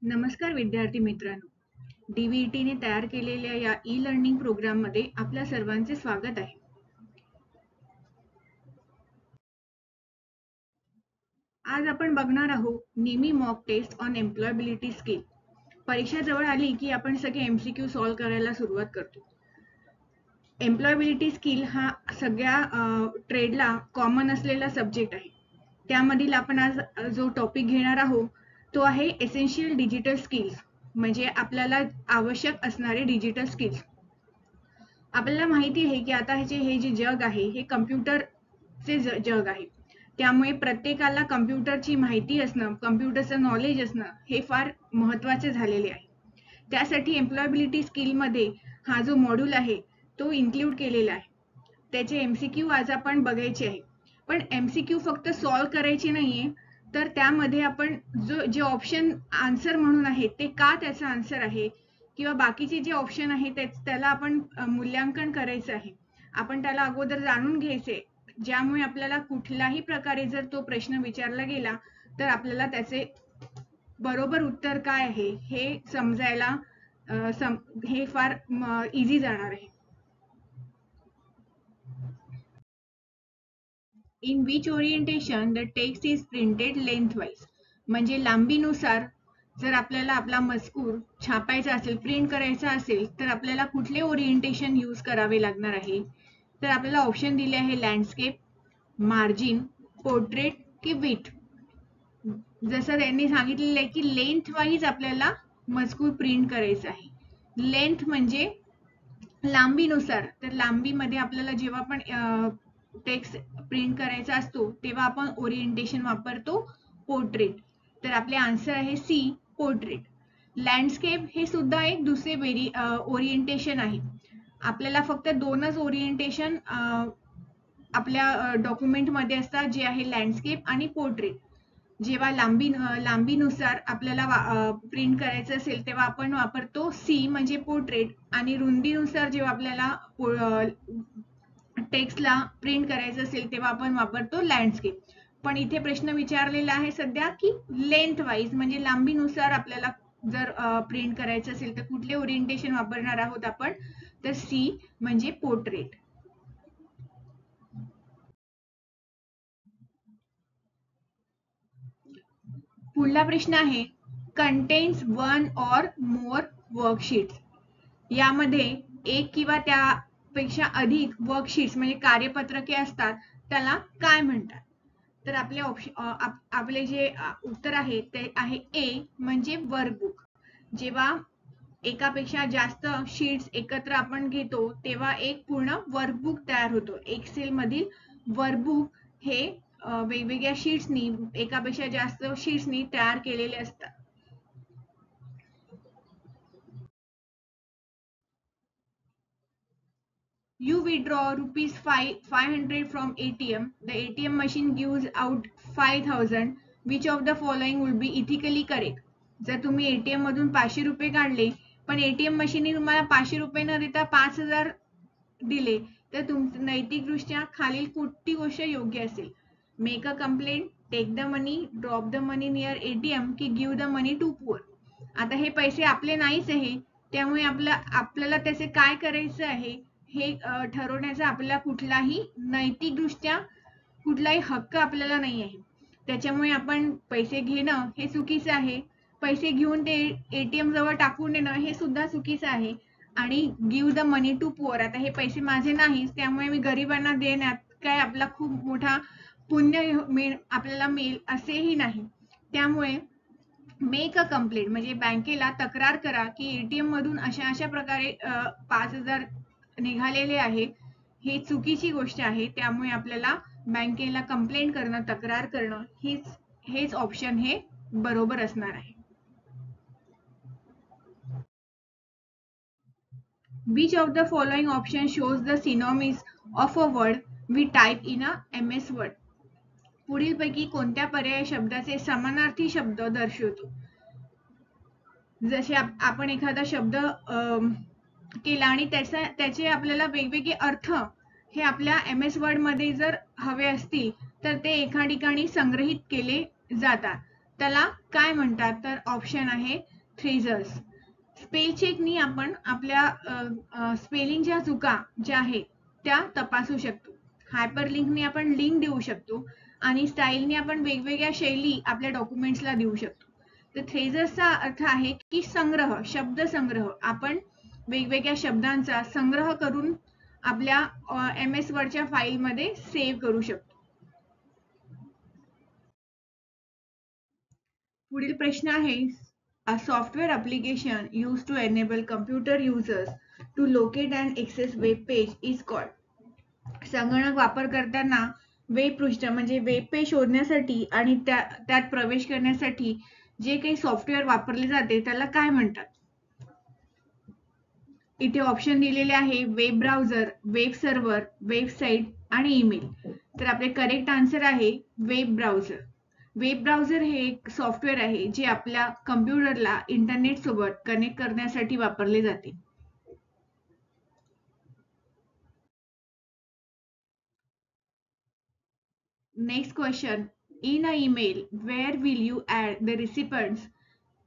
नमस्कार विद्यार्थी मित्रांनो, DVET ने तयार केलेल्या या ई-लर्निंग प्रोग्राममध्ये आपल्या सर्वांचे स्वागत आहे. आज आपण बघणार आहोत नेमी mock test on employability skill. परीक्षा जवळ आली की आपण सगळे MCQ सॉल्व्ह करायला सुरुवात करतो. एम्प्लॉयबिलिटी स्किल हा सगळ्या ट्रेडला कॉमन असलेला सब्जेक्ट आहे. त्यामधील आपण आज जो टॉपिक घेणार आहोत तो आहे एसेन्शियल डिजिटल स्किल्स, म्हणजे आपल्याला आवश्यक असणारे डिजिटल स्किल्स. आपल्याला माहिती आहे की आता हे जे जग आहे हे कम्प्युटरचे जग आहे. त्यामुळे प्रत्येकाला कम्प्युटरची माहिती असणं, कम्प्युटरचं नॉलेज असणं हे फार महत्त्वाचे झालेले आहे. त्यासाठी एम्प्लॉयबिलिटी स्किलमध्ये हा जो मॉड्यूल आहे तो इन्क्लूड केलेला आहे. त्याचे MCQ आज आपण बघायचे आहे. पण MCQ फक्त सॉल्व्ह करायचे नाहीये, तर त्यामध्ये आपण जे ऑप्शन आन्सर म्हणून आहे ते का त्याचा आन्सर आहे किंवा बाकीचे जे ऑप्शन आहे त्याला आपण मूल्यांकन करायचं आहे. आपण त्याला अगोदर जाणून घ्यायचे, ज्यामुळे आपल्याला कुठल्याही प्रकारे जर तो प्रश्न विचारला गेला तर आपल्याला त्याचे बरोबर उत्तर काय आहे हे समजायला हे फार इझी जाणार आहे. In which orientation the text is printed lengthwise, म्हणजे लांबीनुसार जर आपल्याला आपला मजकूर छापायचा असेल, प्रिंट करायचा असेल तर आपल्याला कुठले ओरिएंटेशन यूज करावे लागणार आहे. तर आपल्याला ऑप्शन दिले आहे लँडस्केप, मार्जिन, पोर्ट्रेट की विथ. जसं त्यांनी सांगितलेलं आहे की लेंथ वाईज आपल्याला मजकूर प्रिंट करायचा आहे. लेंथ म्हणजे लांबीनुसार, तर लांबीमध्ये आपल्याला जेव्हा पण टेक्स्ट प्रिंट करायचा असतो तेव्हा आपण ओरिएंटेशन वापरतो पोर्ट्रेट. तर आपले आन्सर आहे सी, पोर्ट्रेट. लँडस्केप हे सुद्धा एक दुसरे ओरिएंटेशन आहे. आपल्याला फक्त दोनच ओरिएंटेशन आपल्या डॉक्युमेंटमध्ये असतात, जे आहे लँडस्केप आणि पोर्ट्रेट. जेव्हा लांबीनुसार आपल्याला प्रिंट करायचं असेल तेव्हा आपण वापरतो सी म्हणजे पोर्ट्रेट, आणि रुंदीनुसार जेव्हा आपल्याला टेक्स्टला प्रिंट करायचं असेल तेव्हा आपण वापरतो लँडस्केप. पण इथे प्रश्न विचारलेला आहे सध्या की लेंथ वाईज, म्हणजे लांबीनुसार आपल्याला जर प्रिंट करायचं असेल तर कुठले ओरिएंटेशन वापरणार आहोत आपण, तर सी म्हणजे पोर्ट्रेट. पुढला प्रश्न आहे कंटेन्स वन और मोर वर्कशीट्स. यामध्ये एक किंवा त्यापेक्षा अधिक वर्कशीट्स म्हणजे कार्यपत्रके असतात, त्याला काय म्हणतात. तर आपले जे उत्तर आहे ते आहे ए म्हणजे वर्कबुक. जेव्हा एकापेक्षा जास्त शीट्स एकत्र आपण घेतो तेव्हा एक पूर्ण वर्कबुक तयार होतो. एक्सेल मधील वर्कबुक हे वेगवेगळ्या शीट्सनी, एकापेक्षा जास्त शीट्सनी तयार केलेले असतात. You withdraw rupees 500 from ATM. The ATM machine gives out 5,000. Which of the following would be ethically correct? जर तुम्ही ATM मधून 500 रुपये काढले पण ATM मशीनने तुम्हाला 500 रुपये न देता 5,000 दिले तर नैतिकदृष्ट्या खालील कोणती गोष्ट योग्य असेल. Make a complaint, take the money, drop the money near ATM की give the money to poor. आता हे पैसे आपले नाहीच आहे, त्यामुळे आपल्याला त्याचे काय करायचं आहे हे ठरवण्याचा आपल्याला कुठलाही नैतिकदृष्ट्या कुठलाही हक्क आपल्याला नाही आहे. त्याच्यामुळे आपण पैसे घेणं हे चुकीचं आहे. पैसे घेऊन ते ATM जवळ टाकून देणं हे सुद्धा चुकीचं आहे. आणि give the money to poor, आता हे पैसे माझे नाहीत त्यामुळे मी गरिबांना देण्यात काय आपला खूप मोठा पुण्य आपल्याला मिळेल असेही नाही. त्यामुळे मेक अ कंप्लेंट म्हणजे बँकेला तक्रार करा की ATM मधून अशा प्रकारे 5,000 निघालेले आहे, ही चुकीची गोष्ट आहे. त्यामुळे आपल्याला बँकेला कंप्लेंट करणं, तक्रार करणं हेच ऑप्शन हे बरोबर असणार आहे. Which of the following option shows the synonyms of a word we type in a MS Word? पुढीलपैकी कोणत्या पर्याय शब्दाचे समानार्थी शब्द दर्शवतो. जसे आपण एखादा शब्द केला आणि त्याचे आपल्याला वेगवेगळे अर्थ हे आपल्या MS Word मध्ये जर हवे असतील तर ते एका ठिकाणी संग्रहित केले जातात. त्याला काय म्हणतात, तर ऑप्शन आहे थ्रेझर्स. स्पेल चेकनी आपण आपल्या स्पेलिंगच्या चुका ज्या आहेत त्या तपासू शकतो. हायपरलिंकने आपण लिंक देऊ शकतो आणि स्टाईलने आपण वेगवेगळ्या शैली आपल्या डॉक्युमेंट्सला देऊ शकतो. तर थ्रेझर्सचा अर्थ आहे की संग्रह, शब्द संग्रह. आपण वेगवेगळ्या शब्दांचा संग्रह करून आपल्या MS वर्डच्या फाईलमध्ये सेव्ह करू शकतो. पुढील प्रश्न आहे, a software application used to enable computer users to locate and access web page is called. संगणक वापर करताना वेब पृष्ठ म्हणजे वेब पेज शोधण्यासाठी आणि त्यात प्रवेश करण्यासाठी जे काही सॉफ्टवेअर वापरले जाते त्याला काय म्हणतात? इथे ऑप्शन दिलेले आहे web browser, web server, website आणि ईमेल. तर आपले करेक्ट आन्सर आहे वेब ब्राउझर. वेब ब्राउझर हे एक सॉफ्टवेअर आहे जे आपल्या कम्प्युटरला इंटरनेट सोबत कनेक्ट करण्यासाठी वापरले जाते. Next question, in a email where will you add the recipients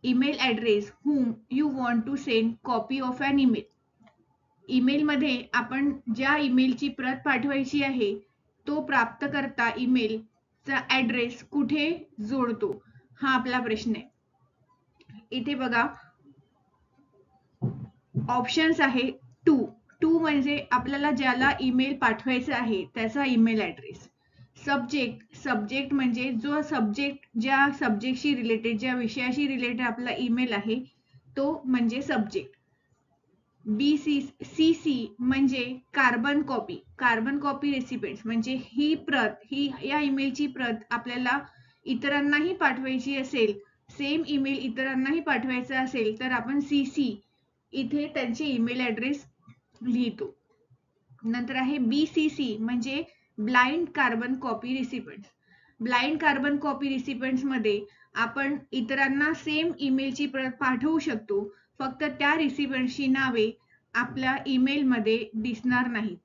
email address whom you want to send copy of an email. ईमेलमध्ये आपण ज्या ईमेलची प्रत पाठवायची आहे तो प्राप्तकर्ता ईमेलचा ॲड्रेस कुठे जोडतो, हा आपला प्रश्न आहे. इथे बघा ऑप्शन्स आहे टू म्हणजे आपल्याला ज्याला ईमेल पाठवायचा आहे त्याचा ईमेल ॲड्रेस. सब्जेक्ट म्हणजे जो सब्जेक्ट, ज्या सब्जेक्टशी रिलेटेड, ज्या विषयाशी रिलेटेड आपला ईमेल आहे तो म्हणजे सब्जेक्ट. CC म्हणजे कार्बन कॉपी रेसिपिएंट्स म्हणजे ही या ईमेलची प्रत आपल्याला इतरांनाही पाठवायची असेल, सेम ईमेल इतरांनाही पाठवायचा असेल तर आपण CC इथे त्यांचे ईमेल ॲड्रेस लिहितो. नंतर आहे BCC म्हणजे blind carbon copy recipients. Blind carbon copy recipients मध्ये आपण इतरांना सेम ईमेलची प्रत पाठवू शकतो, फक्त त्या रिसिपिएंट्सची नावे आपल्या ईमेलमध्ये दिसणार नाहीत.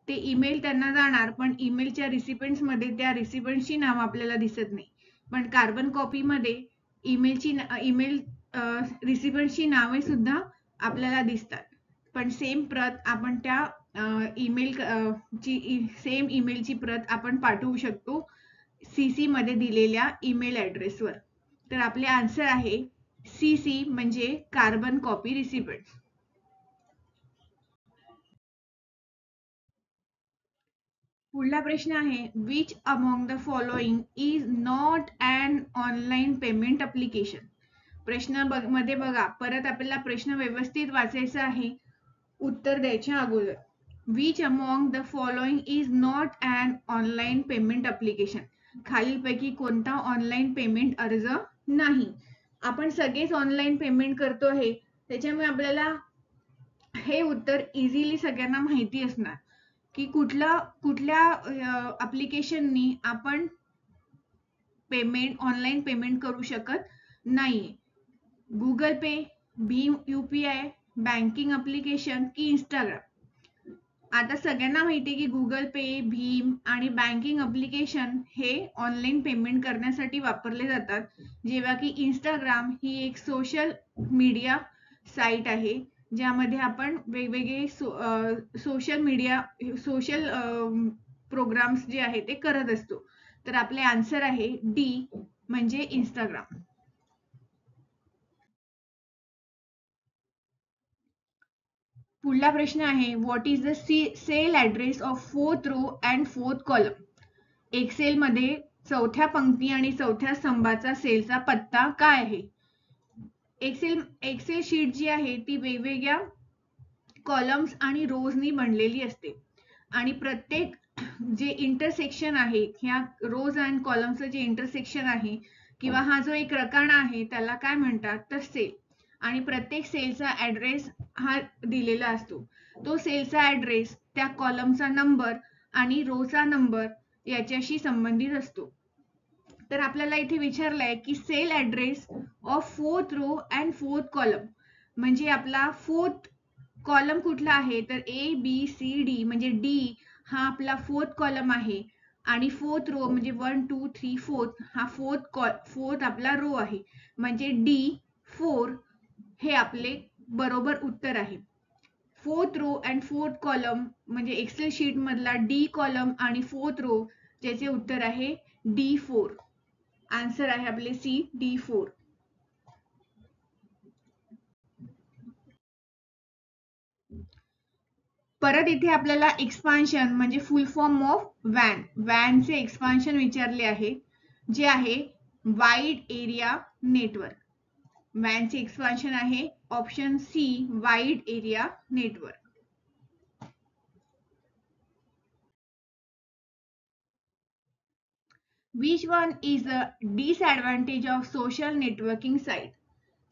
ते ईमेल त्यांना जाणार पण ईमेलच्या रिसिपिएंट्समध्ये त्या रिसिपिएंट्सची नाव आपल्याला दिसत नाही. पण कार्बन कॉपीमध्ये ईमेल रिसिपिएंट्सची नावे सुद्धा आपल्याला दिसतात. पण सेम प्रत आपण त्या सेम ईमेलची प्रत आपण पाठवू शकतो CC मध्ये दिलेल्या ईमेल ॲड्रेसवर. तर आपले आन्सर आहे CC म्हणजे कार्बन कॉपी रिसिपिएंट्स. पुढला प्रश्न आहे, which among the following is not an online payment application. प्रश्न मध्ये बघा, परत आपल्याला प्रश्न व्यवस्थित वाचायचा आहे उत्तर द्यायच्या अगोदर. Which among the following is not an online payment application. खालीलपैकी कोणता ऑनलाईन पेमेंट अर्ज नाही. आपण सगळेच ऑनलाईन पेमेंट करतो आहे, त्याच्यामुळे आपल्याला हे उत्तर इझिली सगळ्यांना माहिती असणार की कुठल्या ॲप्लिकेशननी आपण ऑनलाईन पेमेंट करू शकत नाही. गुगल पे, भीम UPI, बँकिंग ॲप्लिकेशन की इंस्टाग्राम. आता सगळ्यांना माहिती आहे की गुगल पे, भीम आणि बँकिंग ॲप्लिकेशन हे ऑनलाईन पेमेंट करण्यासाठी वापरले जातात, जेव्हा की इंस्टाग्राम ही एक सोशल मीडिया साईट आहे ज्यामध्ये आपण वेगवेगळे सोशल प्रोग्राम्स जे आहे ते करत असतो. तर आपले आन्सर आहे D म्हणजे इंस्टाग्राम. पुढला प्रश्न आहे, what is the cell address of 4th row and 4th column. Excel मध्ये चौथ्या पंक्ती आणि चौथ्या स्तंभाचा सेलचा पत्ता काय आहे? एक्सेल शीट जी आहे ती वेगवेगळ्या कॉलम्स आणि रोजनी बनलेली असते आणि प्रत्येक जे इंटरसेक्शन आहे, ह्या रोज अँड कॉलमचं जे इंटरसेक्शन आहे किंवा हा जो एक रकाना आहे त्याला काय म्हणतात तर सेल. आणि प्रत्येक सेलचा ॲड्रेस हा दिलेला असतो. तो सेलचा ॲड्रेस त्या कॉलमचा नंबर आणि रोचा नंबर याच्याशी संबंधित असतो. तर आपल्याला इथे विचारलंय की cell address of 4th row and 4th column म्हणजे आपला 4th कॉलम कुठला आहे तर ABCD म्हणजे D हा आपला 4th कॉलम आहे आणि 4th रो म्हणजे 1 2 3 4th हा 4th आपला रो आहे म्हणजे D4 हे आपले बरोबर उत्तर आहे. 4th row and 4th column म्हणजे एक्सेल शीट मधला डी कॉलम आणि 4th रो ज्याचे उत्तर आहे D4. आन्सर आहे आपले सी D4. परत इथे आपल्याला एक्सपान्शन म्हणजे फुल फॉर्म ऑफ वॅनचे एक्सपान्शन विचारले आहे, जे आहे वाईड एरिया नेटवर्क. वॅनचे एक्सपान्शन आहे option C wide area network. Which one is the disadvantage of social networking site?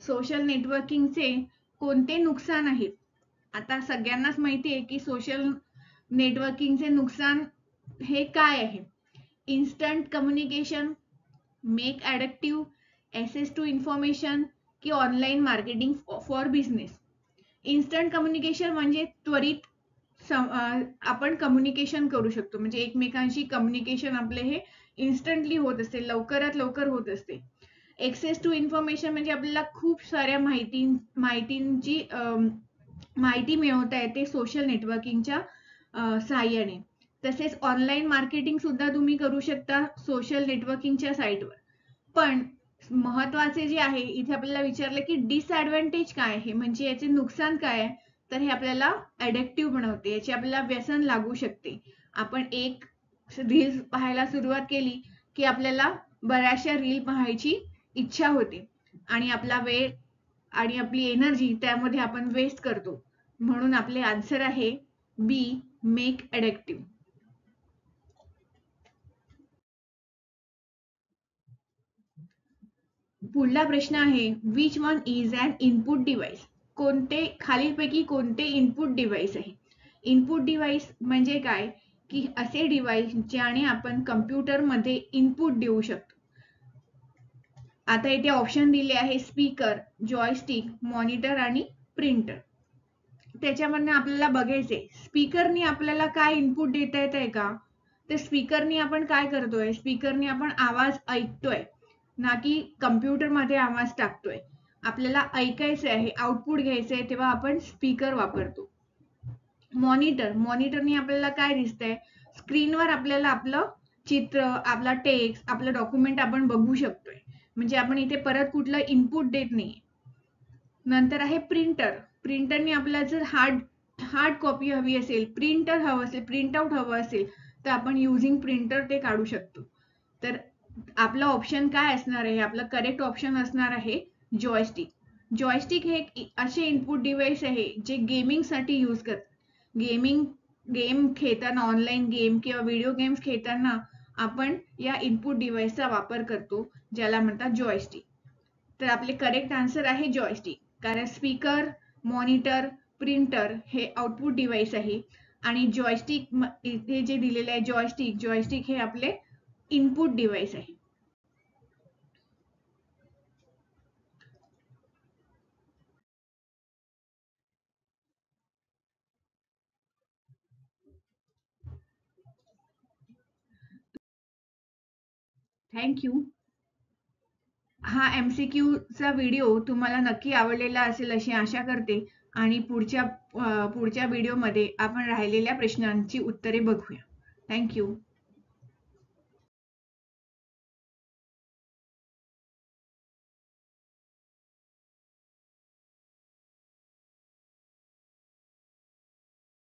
Social नेटवर्किंगचे कोणते नुकसान आहेत? आता सगळ्यांनाच माहिती आहे की सोशल नेटवर्किंगचे नुकसान हे काय आहे? Instant communication, make addictive, access to information की online marketing for business. Instant communication म्हणजे त्वरित आपण कम्युनिकेशन करू शकतो, म्हणजे एकमेकांशी कम्युनिकेशन आपले हे इन्स्टंटली होत असते, लवकरात लवकर होत असते. एक्सेस टू इन्फॉर्मेशन म्हणजे आपल्याला खूप साऱ्या माहितींची माहिती मिळवता येते सोशल नेटवर्किंगच्या सहाय्याने. तसेच ऑनलाईन मार्केटिंग सुद्धा तुम्ही करू शकता सोशल नेटवर्किंगच्या साईटवर. पण महत्वाचे जे आहे इथे आपल्याला विचारलं की डिसएडव्हान्टेज काय आहे, म्हणजे याचे नुकसान काय आहे, तर हे आपल्याला ॲडिक्टिव्ह बनवते, याचे आपल्याला व्यसन लागू शकते. आपण एक रील्स पाहायला सुरुवात केली की आपल्याला बऱ्याचशा रील पाहायची इच्छा होते आणि आपला वेळ आणि आपली एनर्जी त्यामध्ये आपण वेस्ट करतो. म्हणून आपले आन्सर आहे बी मेक ॲडिक्टिव्ह. पुढला प्रश्न आहे which one is an input device. कोणते खालीलपैकी कोणते इनपुट डिव्हाइस आहे? इनपुट डिव्हाइस म्हणजे काय की असे डिव्हाइस ज्याने आपण कम्प्युटरमध्ये इनपुट देऊ शकतो. आता इथे ऑप्शन दिले आहे स्पीकर, जॉयस्टिक, मॉनिटर आणि प्रिंटर. त्याच्यामधनं आपल्याला बघायचे स्पीकरनी आपल्याला काय इनपुट देता येत आहे का, तर स्पीकरनी आपण काय करतोय, स्पीकरनी आपण आवाज ऐकतोय ना की कम्प्युटरमध्ये आवाज टाकतोय. आपल्याला ऐकायचे आहे, आउटपुट घ्यायचे आहे, तेव्हा आपण स्पीकर वापरतो. मॉनिटरनी आपल्याला काय दिसतंय, स्क्रीनवर आपल्याला आपलं चित्र, आपला टेक्स्ट, आपलं डॉक्युमेंट आपण बघू शकतोय, म्हणजे आपण इथे परत कुठलं इनपुट देत नाही. नंतर आहे प्रिंटरनी आपल्याला जर हार्ड कॉपी हवी असेल, प्रिंटर हवं असेल, प्रिंट आउट हवं असेल, तर आपण युझिंग प्रिंटर ते काढू शकतो. तर आपला ऑप्शन काय असणार आहे, आपलं करेक्ट ऑप्शन असणार आहे जॉयस्टिक. जॉयस्टिक हे असे इनपुट डिव्हाइस आहे जे गेमिंगसाठी यूज करतात. गेम खेळताना, ऑनलाईन गेम किंवा व्हिडिओ गेम्स खेळताना आपण या इनपुट डिव्हाइसचा वापर करतो, ज्याला म्हणतात जॉयस्टिक. तर आपले करेक्ट आन्सर आहे जॉयस्टिक, कारण स्पीकर, मॉनिटर, प्रिंटर हे आउटपुट डिव्हाइस आहे आणि जॉयस्टिक इथे जे दिलेले आहे जॉयस्टिक हे आपले इनपुट डिव्हाइस आहे. थँक्यू. हा MCQचा व्हिडिओ तुम्हाला नक्की आवडलेला असेल अशी आशा करते आणि पुढच्या व्हिडिओमध्ये आपण राहिलेल्या प्रश्नांची उत्तरे बघूया. थँक्यू.